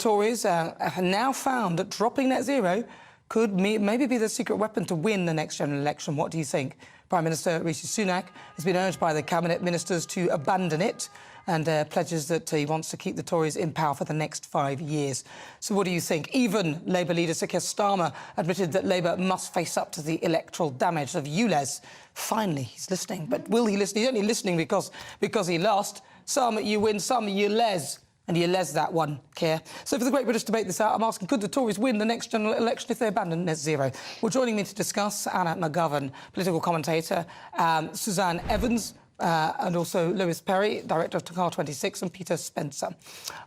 Tories have now found that dropping net zero could maybe be the secret weapon to win the next general election. What do you think? Prime Minister Rishi Sunak has been urged by the cabinet ministers to abandon it and pledges that he wants to keep the Tories in power for the next 5 years. So what do you think? Even Labour leader Sir Keir Starmer admitted that Labour must face up to the electoral damage of ULEZ. Finally, he's listening. But will he listen? He's only listening because he lost. Some you win, some you les. And you les that one, Keir. So for the Great British debate this out, I'm asking, could the Tories win the next general election if they abandon net zero? Well, joining me to discuss, Anna McGovern, political commentator, Suzanne Evans, and also Lois Perry, director of CAR26, and Peter Spencer.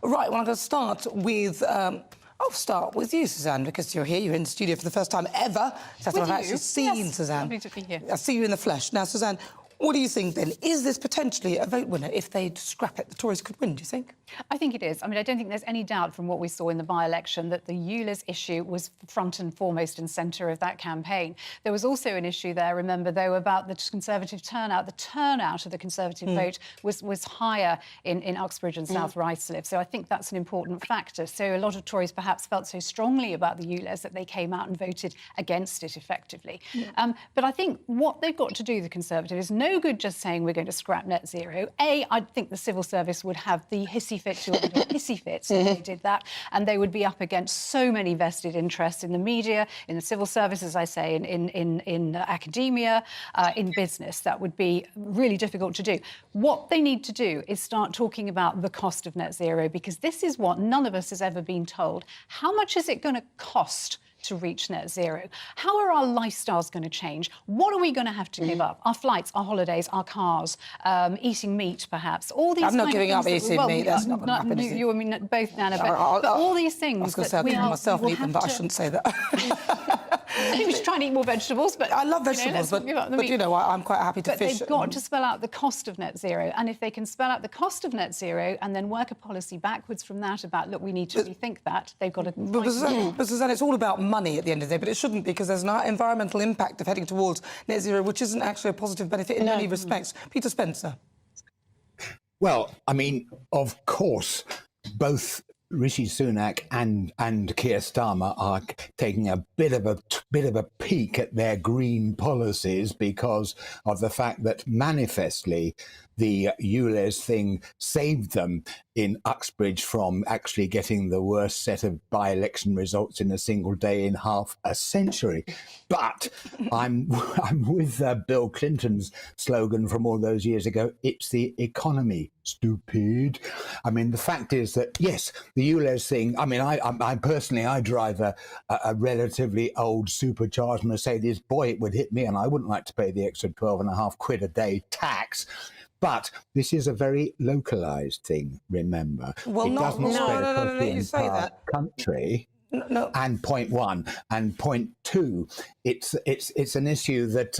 Right, well, I'm going to start with... I'll start with you, Suzanne, because you're here. You're in the studio for the first time ever. That's what I've actually seen, Suzanne. Lovely to be here. I see you in the flesh. Now, Suzanne, what do you think, then? Is this potentially a vote winner? If they scrap it, the Tories could win, do you think? I think it is. I mean, I don't think there's any doubt from what we saw in the by-election that the ULEZ issue was front and foremost and centre of that campaign. There was also an issue there, remember, though, about the Conservative turnout. The turnout of the Conservative vote was higher in Uxbridge and South Ruislip. So I think that's an important factor. So a lot of Tories perhaps felt so strongly about the ULEZ that they came out and voted against it effectively. But I think what they've got to do, the Conservatives, is no good just saying we're going to scrap net zero. I think the civil service would have the hissy fit to hissy fits if they did that, and they would be up against so many vested interests in the media, in the civil service, as I say, in academia, in business. That would be really difficult to do. What they need to do is start talking about the cost of net zero, because this is what none of us has ever been told. How much is it going to cost to reach net zero? How are our lifestyles going to change? What are we going to have to give up? Our flights, our holidays, our cars, eating meat, perhaps. All these. I'm not giving up eating meat. That's not going to happen. You and me both, Nana. But all these things. I was going to say I think myself eat them, but I shouldn't say that. I think we should try and eat more vegetables, but I love vegetables, but you know, I'm quite happy to fish. They've got to spell out the cost of net zero, and if they can spell out the cost of net zero and then work a policy backwards from that about, look, we need to rethink that, they've got to. But Suzanne, it's all about money at the end of the day, but it shouldn't, because there's an environmental impact of heading towards net zero, which isn't actually a positive benefit in many respects. Peter Spencer. Well, I mean, of course, both Rishi Sunak and Keir Starmer are taking a bit of a peek at their green policies because of the fact that manifestly the ULEZ thing saved them in Uxbridge from actually getting the worst set of by-election results in a single day in half a century. But I'm with Bill Clinton's slogan from all those years ago, it's the economy, stupid. I mean, the fact is that, yes, the ULEZ thing, I mean, I personally, I drive a relatively old supercharged Mercedes. Boy, it would hit me, and I wouldn't like to pay the extra 12.5 quid a day tax. But this is a very localised thing, remember. Well, it doesn't spread across the entire country. No. And point one. And point two, it's an issue that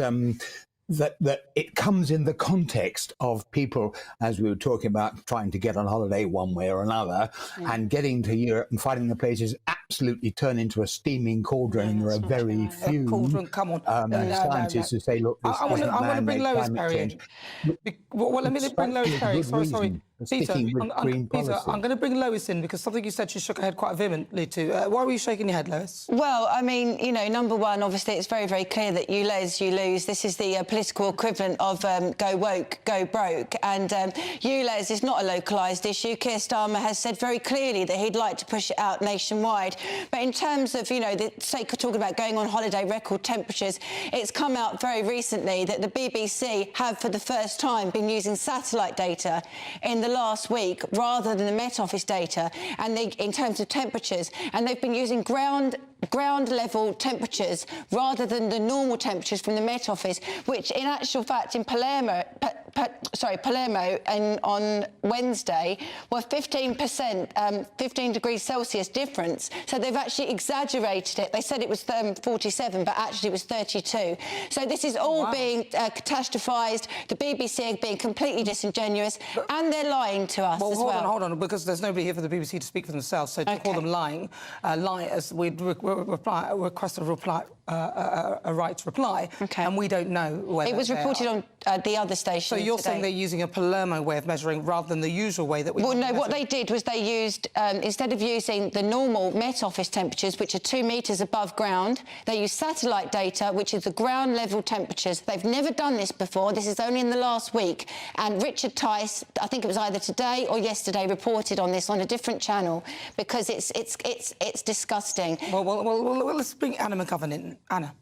that it comes in the context of people, as we were talking about, trying to get on holiday one way or another, and getting to Europe and finding the places absolutely turn into a steaming cauldron. And there are very few scientists who say, look, this isn't I want to bring Lois Perry in. Well, let me bring Lois Perry. Sorry. Peter, I'm going to bring Lois in because something you said she shook her head quite vehemently to. Why were you shaking your head, Lois? Well, I mean, you know, number one, obviously it's very, very clear that you lose. This is the political equivalent of go woke, go broke. And ULEZ is not a localised issue. Keir Starmer has said very clearly that he'd like to push it out nationwide. But in terms of, you know, the sake of talking about going on holiday, record temperatures, it's come out very recently that the BBC have, for the first time, been using satellite data in the last week rather than the Met Office data, and in terms of temperatures, and they've been using ground level temperatures rather than the normal temperatures from the Met Office, which in actual fact in Palermo and on Wednesday were 15%, 15 degrees Celsius difference. So they've actually exaggerated it. They said it was 47, but actually it was 32. So this is all being catastrophised. The BBC are being completely disingenuous, and they're lying to us as well. Hold on, because there's nobody here for the BBC to speak for themselves, so to call them lying, liars, we'd requested a right to reply, Okay. and we don't know whether It was reported on the other station. So you're today. saying they're using a Palermo way of measuring rather than the usual way that we... Well, no, what they did was they used, instead of using the normal Met Office temperatures, which are 2 metres above ground, they used satellite data, which is the ground level temperatures. They've never done this before. This is only in the last week. And Richard Tice, I think it was either today or yesterday, reported on this on a different channel because it's disgusting. Well, let's bring Anna McGovern in. Anna.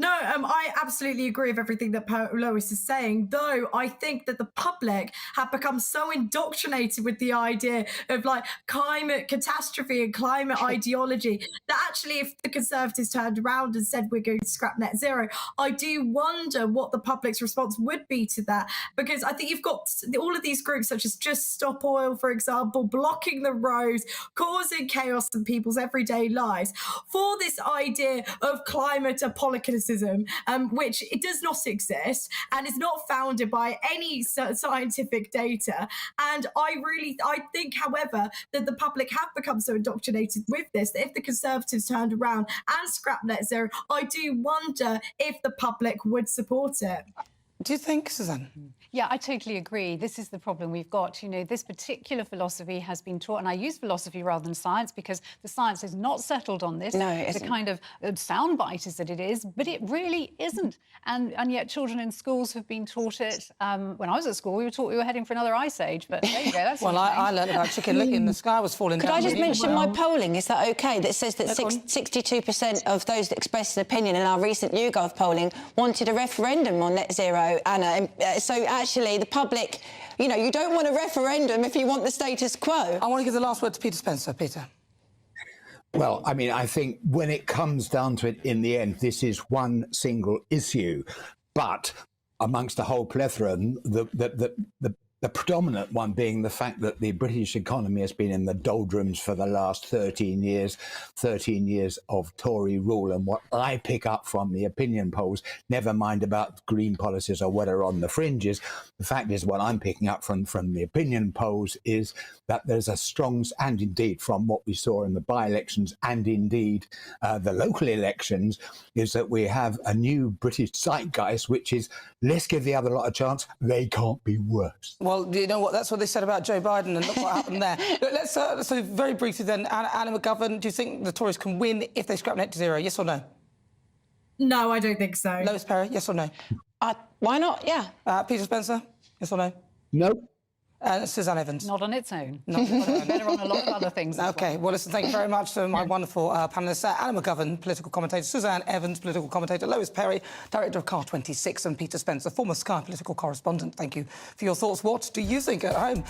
No, I absolutely agree with everything that Lois is saying, though I think that the public have become so indoctrinated with the idea of like climate catastrophe and climate ideology that actually if the Conservatives turned around and said we're going to scrap net zero, I do wonder what the public's response would be to that, because I think you've got all of these groups such as Just Stop Oil, for example, blocking the roads, causing chaos in people's everyday lives for this idea of climate apocalypse, which it does not exist and is not founded by any scientific data. And I think, however, that the public have become so indoctrinated with this that if the Conservatives turned around and scrapped net zero, I do wonder if the public would support it. Do you think, Suzanne? Yeah, I totally agree. This is the problem we've got. You know, this particular philosophy has been taught, and I use philosophy rather than science because the science is not settled on this. No, it isn't. The kind of soundbite is that it is, but it really isn't. And yet children in schools have been taught it. When I was at school, we were taught we were heading for another ice age, but there you go. That's Well, I learned about chicken lick in the sky was falling Could down. I just mention my Well, polling? Is that OK? That says that 62% of those that expressed an opinion in our recent YouGov polling wanted a referendum on net zero, Anna. So actually, the public, you know, you don't want a referendum if you want the status quo. I want to give the last word to Peter Spencer. Peter. Well, I mean, I think when it comes down to it, in the end, this is one single issue. But amongst a whole plethora, the predominant one being the fact that the British economy has been in the doldrums for the last 13 years of Tory rule. And what I pick up from the opinion polls, never mind about green policies or what are on the fringes, the fact is what I'm picking up from the opinion polls is that there's a strong, and indeed from what we saw in the by-elections and indeed the local elections, is that we have a new British zeitgeist, which is let's give the other lot a chance. They can't be worse. Well, do you know what? That's what they said about Joe Biden, and look what happened there. Look, let's so very briefly then, Anna McGovern, do you think the Tories can win if they scrap net zero? Yes or no? No, I don't think so. Lois Perry, yes or no? Why not? Yeah. Peter Spencer, yes or no? No. Suzanne Evans. Not on its own. Not on its own. Better on a lot of other things. as OK, well, listen, thank you very much to my wonderful panellists. Anna McGovern, political commentator, Suzanne Evans, political commentator, Lois Perry, director of CAR26, and Peter Spencer, former Sky political correspondent. Thank you for your thoughts. What do you think at home?